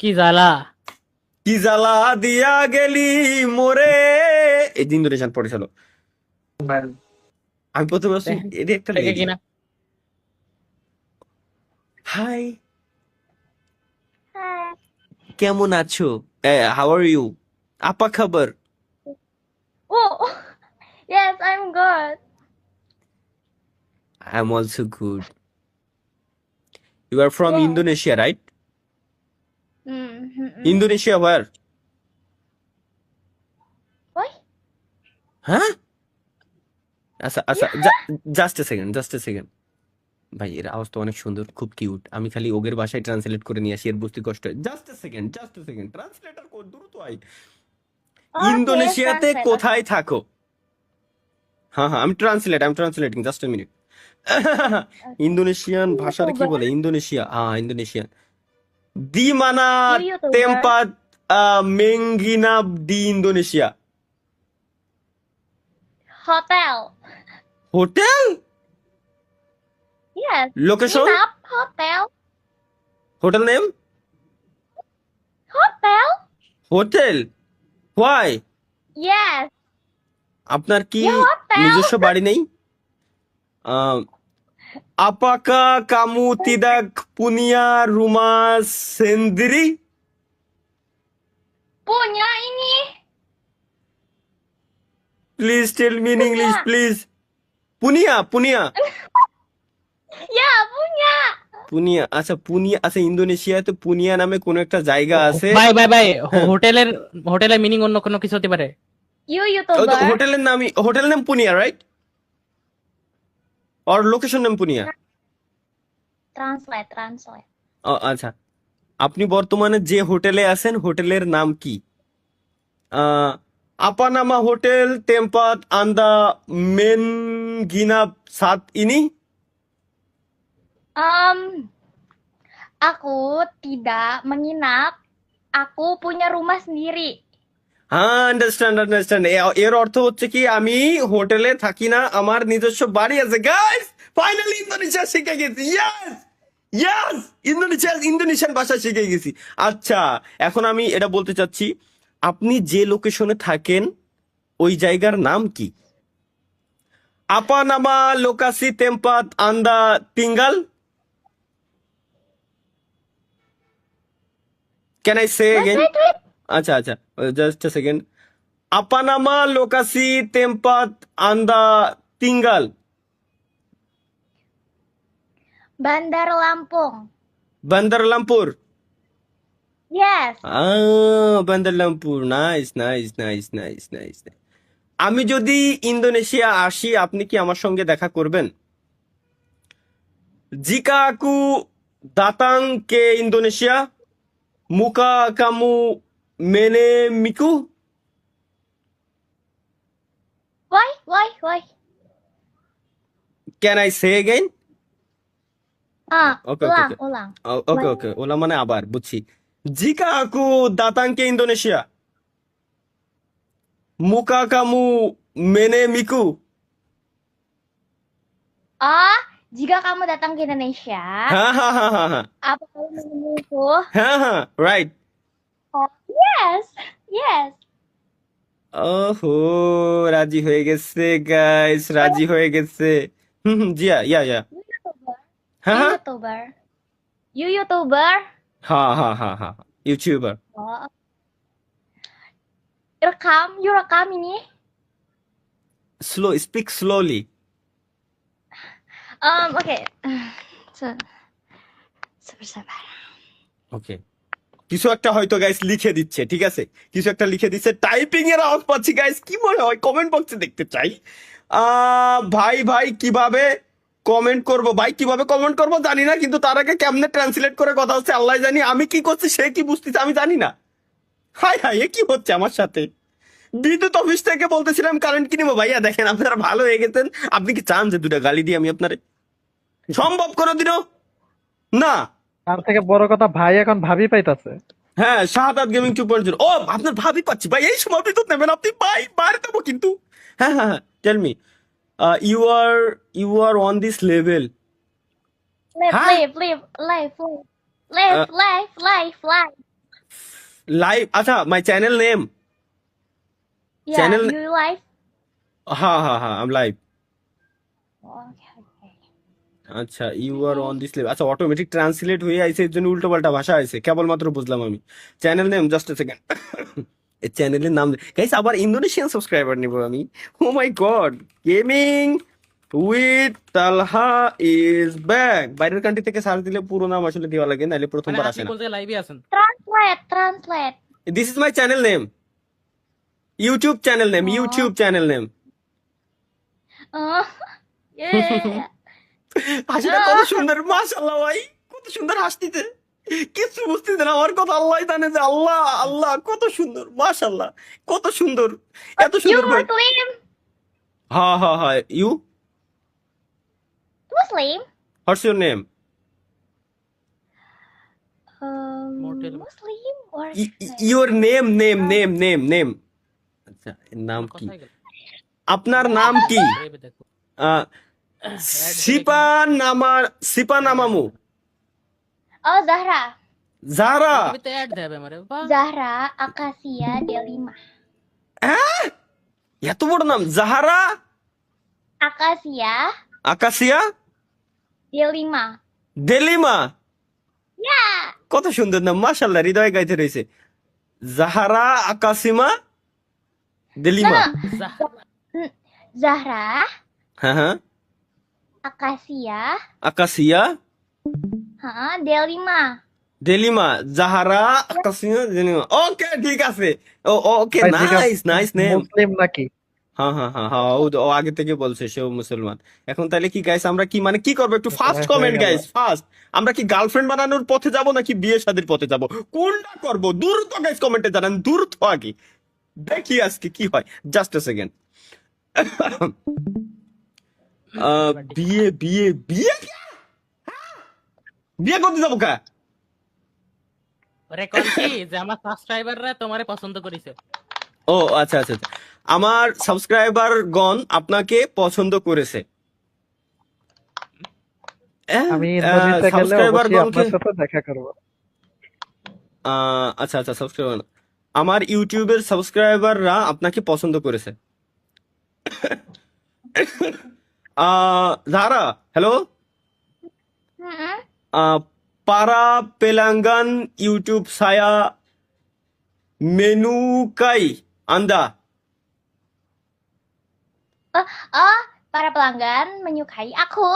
কি জ্বালা। কি জ্বালা দিয়া গেলি মোরে, এই দিন ধরে পড়ে চলো। আমি প্রথমে আসছি এটা একটা দেখে লেডি। কিনা। Hi, Hi. কেমন আছো? How are you? আপা খবর? Oh, yes, I'm good. I am also good. You are from Yes. Indonesia, right? Mm-hmm. Indonesia war? Why? হ্যাঁ, আচ্ছা আচ্ছা, Yeah. Just a second, just a second. ভাই এর আওয়াজ তো অনেক সুন্দর, খুব কিউট। আমি খালি ওগের ভাষায় ট্রান্সলেট করে নিয়ে আসি, এর বুঝতে কষ্ট হয়। Just a second, just a second, translator code দ্রুত আই। Okay, ইন্দোনেশিয়াতে translate. Okay. কোথায় থাকো? হ্যাঁ হ্যাঁ, আমি translating, just a minute. Indonesian ভাষার কি YouTuber. বলে? Indonesia, Indonesian. দি মানা You YouTuber. tempat menginap di Indonesia? Hotel. Hotel? Yes. Location? Nginap. Hotel. Hotel name? Hotel. Hotel? Why? Yes. আপনার কি Ya hotel. নিজস্ব বাড়ি নেই? Apakah kamu tidak punya rumah sendiri? Punya ini. Please tell me in English, Punya. please. Punia, Punia, Ya, punya. Punia. আচ্ছা পুনিয়া, আচ্ছা ইন্দোনেশিয়াতে পুনিয়া নামে কোন একটা জায়গা আছে। ভাই ভাই ভাই, হ্যাঁ। হোটেলের মিনিং অন্য কোনো কিছু হতে পারে। You ও তো YouTuber. হোটেল নাম পুনিয়া, রাইট? আর লোকেশন নাম পুনিয়া। Translate. আচ্ছা, আপনি বর্তমানে যে হোটেলে আছেন হোটেলের নাম কি? আপানামা হোটেল টেম্পাত আন্দা মেন গিনাপ সাত ইনি? Aku tidak menginap. Aku punya rumah sendiri. হ্যাঁ, আন্ডারস্ট্যান্ড। এর অর্থ হচ্ছে কি, আমি হোটেলে থাকি না, আমার নিজস্ব বাড়ি আছে। গাইস, ফাইনালি ইন্দোনেশিয়া শিখে গেছি। ইয়েস ইয়েস, ইন্দোনেশিয়ান ভাষা শিখে গেছি। আচ্ছা, এখন আমি এটা বলতে চাচ্ছি, আপনি যে লোকেশনে থাকেন ওই জায়গার নাম কি? আপা নামা লোকাসি টেম্পাত আন্দা টিঙ্গাল? Can I say Wait, again? wait. আচ্ছা আচ্ছা, জাস্ট এ সেকেন্ড। আপা নামা লোকাসি টেম্পাত আন্দা টিঙ্গাল? Bandar Lampung. বান্দার লামপুর? Yes. বান্দার লামপুর। নাইস। আমি যদি ইন্দোনেশিয়া আসি, আপনি কি আমার সঙ্গে দেখা করবেন? জিকা আকু দাতাং কে ইন্দোনেশিয়া, মুকা কামু মেনে Miku? Why? Can I say again? Okay Ulang. Okay, OLA মানে আবার, বুঝছি। জিকা আকু দাতাং কে ইন্দোনেশিয়া, মুকা কামু মেনে Miku? Oh, jika kamu datang ke Indonesia, হ্যাঁ হ্যাঁ হ্যাঁ হ্যাঁ হ্যাঁ apa kamu menemuku? হ্যাঁ, রাইট। Oh, yes. ওহো, রাজি হয়ে গেছে গাইস, রাজি হয়ে গেছে। জিয়া, ইয়া। You YouTuber. হ্যাঁ You হ্যাঁ YouTuber. You YouTuber. হ্যাঁ, YouTuber. Oh, you rekam ini. Speak slowly. Okay. Sabar. ওকে, কিছু একটা হয়তো গাইস লিখে দিচ্ছে, ঠিক আছে, কিছু একটা লিখে দিচ্ছে, টাইপিং এর আওয়াজ পাচ্ছি গাইস। কি মনে হয়? কমেন্ট বক্সে দেখতে চাই। ভাই কিভাবে কমেন্ট করব? ভাই কিভাবে কমেন্ট করব জানি না, কিন্তু তার আগে কেমনে ট্রান্সলেট করে কথা হচ্ছে আল্লাহ জানি। আমি কি করছি, সে কি বুঝতেছে আমি জানি না। হাই এ কি হচ্ছে আমার সাথে? বিদ্যুৎ অফিস থেকে বলতেছিলাম কারেন্ট কিনবো। ভাইয়া দেখেন, আপনারা ভালো হয়ে গেছেন। আপনি কি চান যে দুটা গালি দিয়ে আমি আপনারে? সম্ভব কোনোদিনও না। তার থেকে বড় কথা, ভাই এখন ভাবি পাইতাছে। হ্যাঁ, শাহাদাত গেমিং 2.0। ও, আপনার ভাবি পাচ্ছি ভাই, এই সময় বিদ্যুৎ নেবেন আপনি ভাই, বাইরে দেবো কিন্তু। হ্যাঁ, tell me, you are on this level. Huh? Live. Uh, Live. Live আচ্ছা my channel name Yeah, Channel- you live. হ্যাঁ আই এম লাইভ Okay. আচ্ছা you are on this live আচ্ছা অটোমেটিক ট্রান্সলেট হয়ে আইছে এর জন্য উল্টো পাল্টা ভাষা আইছে কেবলমাত্র বুঝলাম আমি channel name just a second এই চ্যানেলের নাম গাইস আবার ইন্দোনেশিয়ান সাবস্ক্রাইবার নিব আমি oh my god gaming with Talha is back বাইরের কান্ট্রি থেকে সার্চ দিলে পুরো নাম আসলে দেওয়া লাগে নাহলে মানে প্রথমবার আসে আপনি না বলতে লাইভে আছেন। Translate. This is my channel name YouTube channel name Oh. YouTube channel name Oh, yeah. হাসিটা কত সুন্দর মাশাআল্লাহ ভাই কত সুন্দর হাসতিতে কিছু বুঝতেছে না আমার কথা আল্লাহ জানে যে আল্লাহ আল্লাহ কত সুন্দর মাশাআল্লাহ কত সুন্দর এত You সুন্দর ভাই Muslim? হ্যাঁ you Muslim? What's your name Mortal. Muslim or your name আচ্ছা এর নাম কি কথাই গেল। আপনার নাম কি লাইভে দেখো। আহ, সিপা নামামু Oh, Zahra. জাহরা টিভিতে অ্যাড দেবে আমারে বাহ। Zahra Akasia Delima. হ্যাঁ এত বড় নাম জাহারা Akasia আকাশিয়া Delima. দেলিমা Yeah. কত সুন্দর নাম মাশাআল্লাহ হৃদয় গাইতে রয়েছে জাহারা আকাশিমা No, দেলিমা no. Zahra হ্যাঁ Akasia. আকাশিয়া Delima. দেলিমা জাহারা আকাশিয়া দেলিমা ওকে ঠিক আছে ওকে ভাই, ঠিক আছে। নাইস নেম মুসলিম নাকি? হ্যাঁ ও আগে থেকে বলছে সেও মুসলমান এখন তাহলে কি গাইস আমরা কি মানে কি করবো একটু ফার্স্ট হয়ে কমেন্ট গেল। গাইস ফার্স্ট আমরা কি গার্লফ্রেন্ড বানানোর পথে যাব নাকি বিয়ে শাদীর পথে যাব কোনটা করব দ্রুত গাইস কমেন্টে জানান দ্রুত আগে দেখি আজকে কি হয় জাস্ট আ সেকেন্ড বিয়ে বিয়ে করতে যাবো কা ওরে কোন কি যে আমার সাবস্ক্রাইবাররা তোমারে পছন্দ করেছে। ও আচ্ছা আমার সাবস্ক্রাইবার গণ আপনাকে পছন্দ করেছে আমি ইন্দোনেশিয়া গেলে সাবস্ক্রাইবার অবশ্যই গণকে আপনার সাথে দেখা করব। আচ্ছা সাবস্ক্রাইবার আমার ইউটিউবের সাবস্ক্রাইবাররা আপনাকে পছন্দ করেছে জারা হ্যালো পারা পেলাঙ্গান ইউটিউব সায়া মেনুকাই আন্দা Oh, para pelanggan menyukai aku.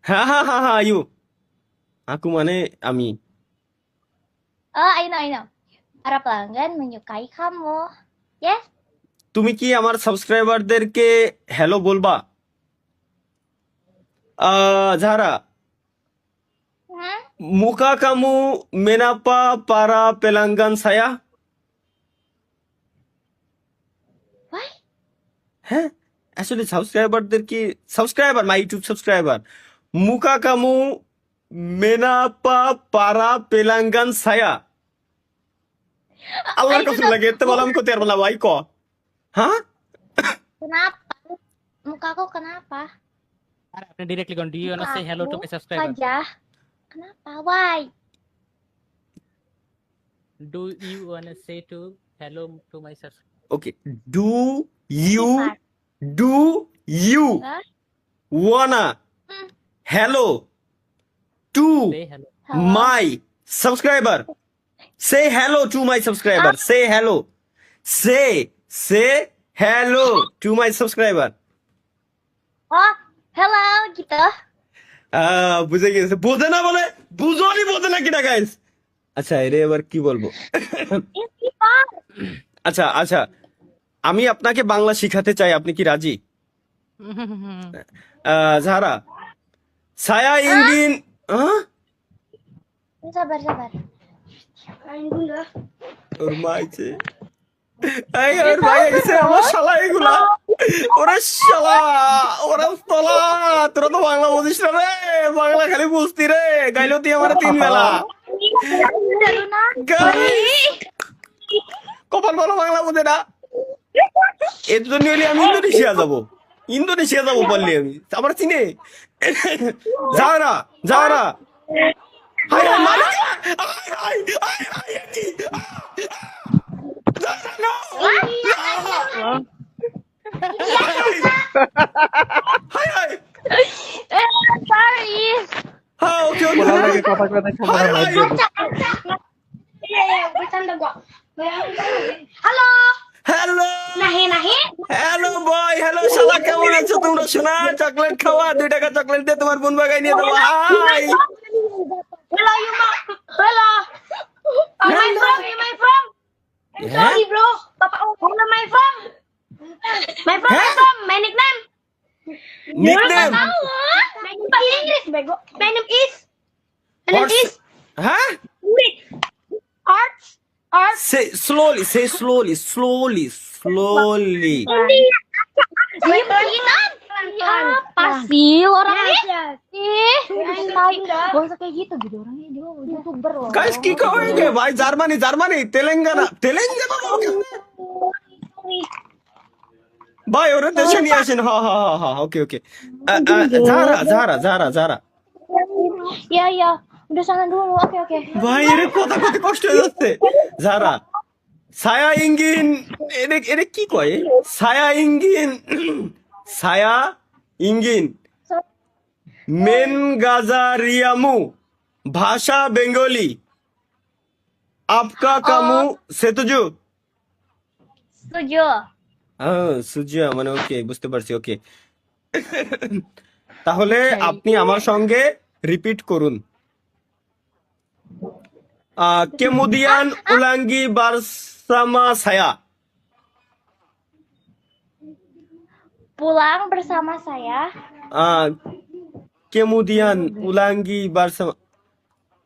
হ্যাঁ ইউ aku মানে আমি Oh, I know. Para pelanggan menyukai kamu. Yes. তুমি কি আমার সাবস্ক্রাইবারদেরকে হ্যালো বলবা জারা Hmm? মুকা কামু মেনাপা পারা পেলাঙ্গান সায়া Why? হ্যাঁ আসলে সাবস্ক্রাইবার মাই ইউটিউব সাবস্ক্রাইবার মুকা কামু মেনাপা পারা পেলাঙ্গান সায়া আল্লাহর কসম লাগে এতে বললাম কোতে আর বলা ভাই ক হ্যাঁ Kenapa? Mukaku kenapa? আর আপনি ডাইরেক্টলি কোন do you want say hello to my subscriber? Wajah. Kenapa? Why? Do you want say to hello to my subscriber? Okay do you Hah? Wanna Hmm. Hello to say hello. Halo. my subscriber say hello to my subscriber say hello to my subscriber Oh, hello gitu. বুঝে গেছে বোঝে না বলে বুঝোনি বোঝে না কিনা guys আচ্ছা এরে এবার কি বলবো Istighfar. আচ্ছা আমি আপনাকে বাংলা শিখাতে চাই আপনি কি রাজি জাহারা saya ingin Sabar. ওর মাইছে ওর ভাই গেছে আমার শালা এগুলা ওরে শালা ওরা তলা তোরা তো বাংলা বুঝিস না রে বাংলা খালি বুঝতি রে গাইলো তুই আমার 3 বেলা Luna. কপাল ভালো বাংলা বুঝে না এর জন্য হইলে আমি ইন্দোনেশিয়া যাবো বললি আমি আমার চিনে যাওরা হাই মালিকা থাকলে দেখো হাই, মনে হাই। মাইর bercanda gua. Halo, hello nahi. Hello boy, hello শালা, কেমন আছো তোমরা? শোনা, চকলেট খাওয়া, 2 টাকা চকলেট দিয়ে তোমার বোন বাগাই নিয়ে দেবো। Hi Hello, you ma. Hello. Where am I from? Where am I from? I'm sorry, bro. Papa, where am I from? My from? My nickname? Nickname Bahasa Inggris, bego. My name is. My name is. হ্যাঁ, Wait. Arts. Say slowly, say slowly, slowly, slowly. Apa sih orangnya? Ih, tai. Gak usah kayak gitu orangnya, dia YouTuber loh. Guys কি করেंगे ভাই? Germany, Germany, Telangana, Telangana ভাই, ওরা দেশে নিয়ে আসেন। হ্যাঁ হ্যাঁ হ্যাঁ হ্যাঁ, ওকে ওকে। জারা জারা জারা জারা Ya, udah sana dulu. Oke. ভাই, এর কথা কত কষ্ট হয়ে যাচ্ছে। জারা ছায়া ইঙ্গিন, এর কি কয়? ছায়া ইঙ্গিন, ছায়া ইঙ্গিন, মেন গাজারিয়ামু, ভাষা বেঙ্গলি, আপকা কামু সেতুজু। Setuju. সুজিয়া মানে ওকে, বুঝতে পারছি, ওকে। তাহলে আপনি আমার সঙ্গে রিপিট করুন। কেমুদিয়ান উলাঙ্গি বারসামা সায়া। Pulang bersama saya. কেমুদিয়ান উলাঙ্গি বারসামা।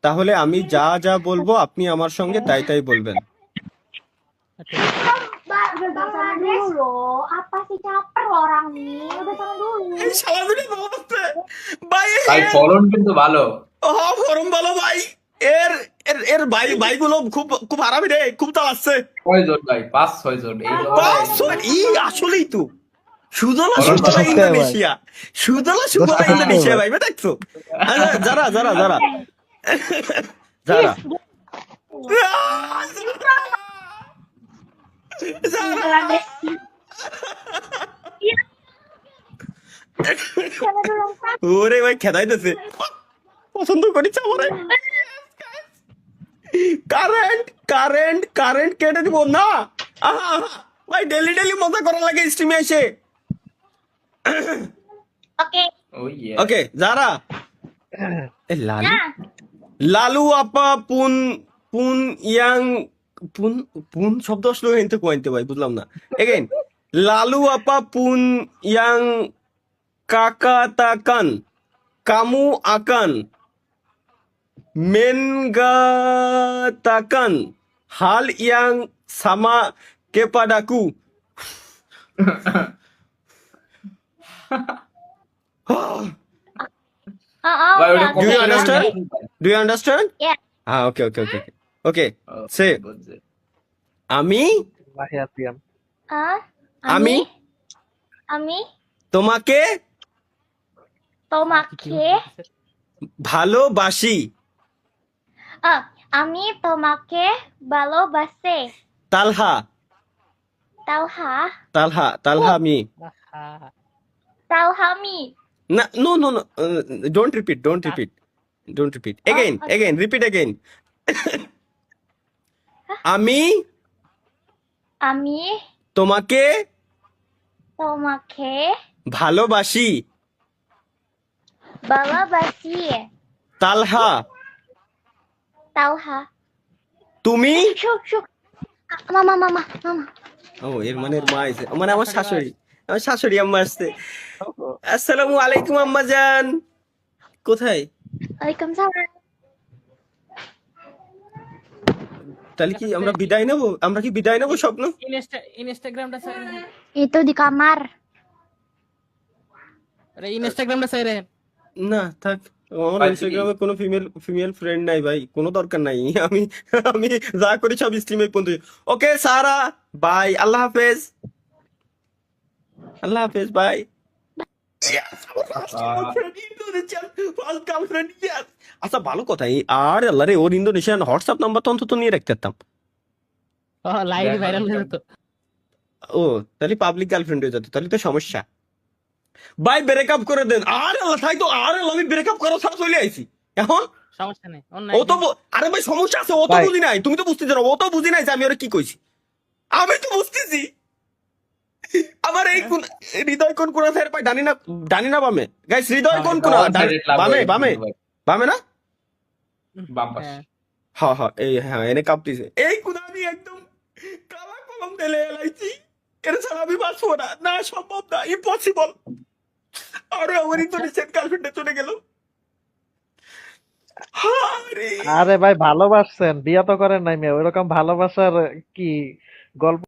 তাহলে আমি যা যা বলবো আপনি আমার সঙ্গে তাই তাই বলবেন। Udah sana dulu. Apa sih caper orang nih? Udah sana dulu. এই শালাগুলো বলছে ভাই, ভাই ফলন কিন্তু ভালো। ফরম বলো ভাই। এর এর এর ভাই ভাইগুলো খুব খুব আরামি রে, খুব চালাচ্ছে। কয়জন ভাই? 5-6 জন। এই আসলেই তো সুজলা ফলন সুফলা সত্যি ভাই। ইন্দোনেশিয়া, সুজলা সুফলা ইন্দোনেশিয়া ভাই, দেখছো? যারা যারা যারা যারা ওরে ভাই, খেদাইতেছে, পছন্দ করিস আমারে। কারেন্ট কারেন্ট কারেন্ট কেটে দিব না। ভাই, ডেলি ডেলি মজা করা লাগে স্ট্রিমে এসে। Oke. Oh iya. ওকে, যারা লালু Nah, লালু আপা পুন পুন ইয়াং পুন পুন শব্দ আসলো এনতে কোয়াইতে ভাই, বুঝলাম না। এগেইন, লালু আপা পুন young কাকাতাকান কামু আকান মেনগাতাকান hal yang sama kepadaku. ভাই ওটা oke. Do you কত understand? Do you understand? Yeah. Okay. Okay. Say, আমি Lahiatian. আমি Ami তোমাকে tomake. ভালোবাসি। Ami tomake balobase. তালহা Talha. তালহা আমি। Talhami. না, no. Don't repeat. Again, okay. repeat again. আমি Ami তোমাকে tomake ভালোবাসি। balobasi. তালহা Talha. তুমি। Shuk. Mama. ও, এর মানে এর মা আছে, মানে আমার শাশুড়ি আম্মা আসছে। আসসালামু আলাইকুম আম্মা জান। কোথায়? Waalaikumsalam. তাহলে কি আমরা বিদায় নেবো? আমরা কি বিদায় নেবো স্বপ্ন? ইনস্টাগ্রামটা চাই রে। Itu di kamar. আরে ইনস্টাগ্রামটা চাই রে। না থাক, আমার ভাই, ইনস্টাগ্রামে কোনো ফিমেল ফ্রেন্ড নাই ভাই, কোনো দরকার নাই। আমি যা করি সব স্ট্রিমে পর্যন্ত। ওকে সারা, বাই, আল্লাহ হাফেজ বাই। আচ্ছা, ভালো কথা। আর আল্লাহ রে, ওর ইন্দোনেশিয়ান হোয়াটসঅ্যাপ নাম্বার তো অন্তত নিয়ে রাখতে পারতাম। লাইভ ভাইরাল হয়ে যেত। ও, তাহলে পাবলিক গার্লফ্রেন্ড হয়ে যেত, তাহলে তো সমস্যা। ভাই ব্রেকআপ করে দেন। আর আল্লাহ, তাই তো, আর আল্লাহ, আমি ব্রেকআপ করা ছাড়া চলে আইছি এখন। সমস্যা নেই অন্য ও তো একজন। আরে ভাই সমস্যা আছে, ও তো ভাই। বুঝি নাই, তুমি তো বুঝতেছো না, ও তো বুঝি নাই যে আমি ওরা কি কইছি, আমি তো বুঝতেছি। আমার এই কোন হৃদয় কোন কোনা থেকে পাই, ডানি না বামে গাইস, হৃদয় কোন কোনা? One-sided love বামে হয়েছে বামে ভাই। বামে না? বাম পাশ। হ্যাঁ। হ্যাঁ হ্যাঁ এই হ্যাঁ এনে কাঁপতেছে, এই কোনা আমি একদম কালা কলম ঢেলে এলাইছি, এর ছাড়া আমি বাঁচবো না, না সম্ভব না, ইম্পসিবল। আরে আমার ইন্দোনেশিয়ান গার্লফ্রেন্ডে চলে গেল। আরে আরে ভাই ভালোবাসছেন, বিয়া তো করেন নাই মেয়ে, ওইরকম ভালোবাসার কি গল্প